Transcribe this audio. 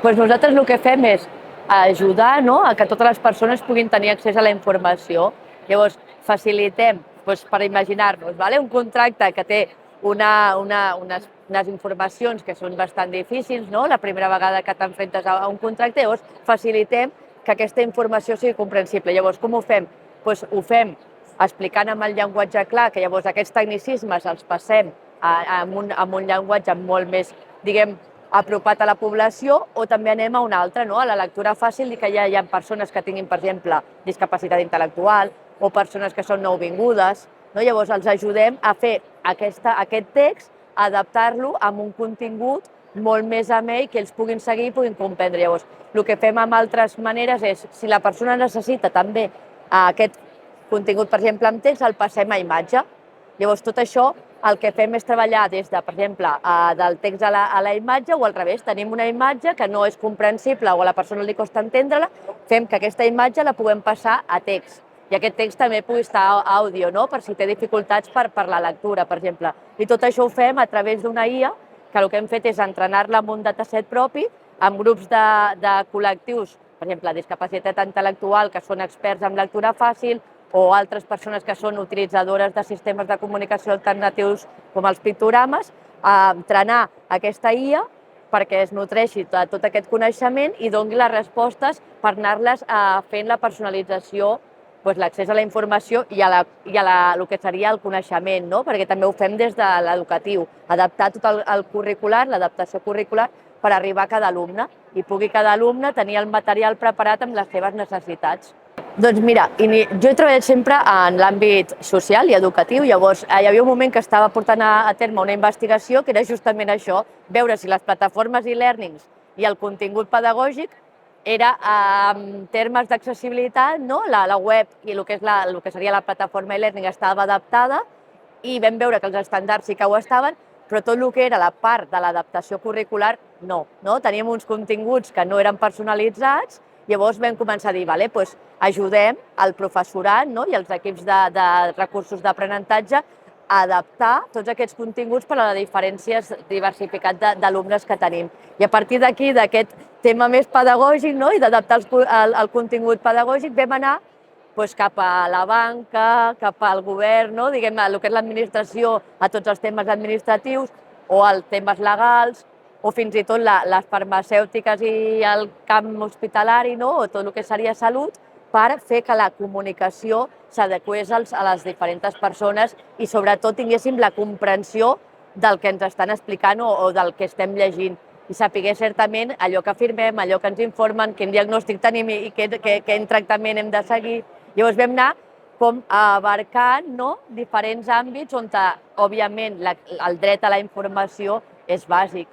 Doncs nosaltres el que fem és ajudar a que totes les persones puguin tenir accés a la informació. Llavors, facilitem, per imaginar-nos, un contracte que té unes informacions que són bastant difícils, la primera vegada que t'enfrentes a un contracte, llavors facilitem que aquesta informació sigui comprensible. Llavors, com ho fem? Ho fem explicant amb el llenguatge clar, que llavors aquests tecnicismes els passem amb un llenguatge molt més, diguem, apropat a la població, o també anem a una altra, a la lectura fàcil, i que ja hi ha persones que tinguin, per exemple, discapacitat intel·lectual o persones que són nouvingudes. Llavors, els ajudem a fer aquest text, adaptar-lo amb un contingut molt més amè i que ells puguin seguir i puguin comprendre. Llavors, el que fem amb altres maneres és, si la persona necessita també aquest contingut, per exemple, en text, el passem a imatge. Llavors, tot això el que fem és treballar des de, per exemple, del text a la imatge, o al revés, tenim una imatge que no és comprensible o a la persona li costa entendre-la, fem que aquesta imatge la puguem passar a text. I aquest text també pugui estar a àudio, per si té dificultats per la lectura, per exemple. I tot això ho fem a través d'una IA, que el que hem fet és entrenar-la amb un dataset propi, amb grups de col·lectius, per exemple, discapacitat intel·lectual, que són experts en lectura fàcil, o altres persones que són utilitzadores de sistemes de comunicació alternatius com els pictogrames, a entrenar aquesta IA perquè es nutreixi de tot aquest coneixement i doni les respostes per anar-les fent la personalització, l'accés a la informació i a el que seria el coneixement, perquè també ho fem des de l'educatiu, adaptar tot el curricular, l'adaptació curricular, per arribar a cada alumne i pugui cada alumne tenir el material preparat amb les seves necessitats. Doncs mira, jo he treballat sempre en l'àmbit social i educatiu, llavors hi havia un moment que estava portant a terme una investigació que era justament això, veure si les plataformes e-learnings i el contingut pedagògic era, en termes d'accessibilitat, la web i el que seria la plataforma e-learning estava adaptada, i vam veure que els estàndards sí que ho estaven, però tot el que era la part de l'adaptació curricular no. Teníem uns continguts que no eren personalitzats. Llavors vam començar a dir, ajudem el professorat i els equips de recursos d'aprenentatge a adaptar tots aquests continguts per a la diversificat d'alumnes que tenim. I a partir d'aquí, d'aquest tema més pedagògic i d'adaptar el contingut pedagògic, vam anar cap a la banca, cap al govern, diguem, el que és l'administració, a tots els temes administratius o als temes legals, o fins i tot les farmacèutiques i el camp hospitalari, o tot el que seria salut, per fer que la comunicació s'adequés a les diferents persones i sobretot tinguéssim la comprensió del que ens estan explicant o del que estem llegint i saber certament allò que afirmem, allò que ens informen, quin diagnòstic tenim i quin tractament hem de seguir. Llavors vam anar com abarcant diferents àmbits on, òbviament, el dret a la informació és bàsic.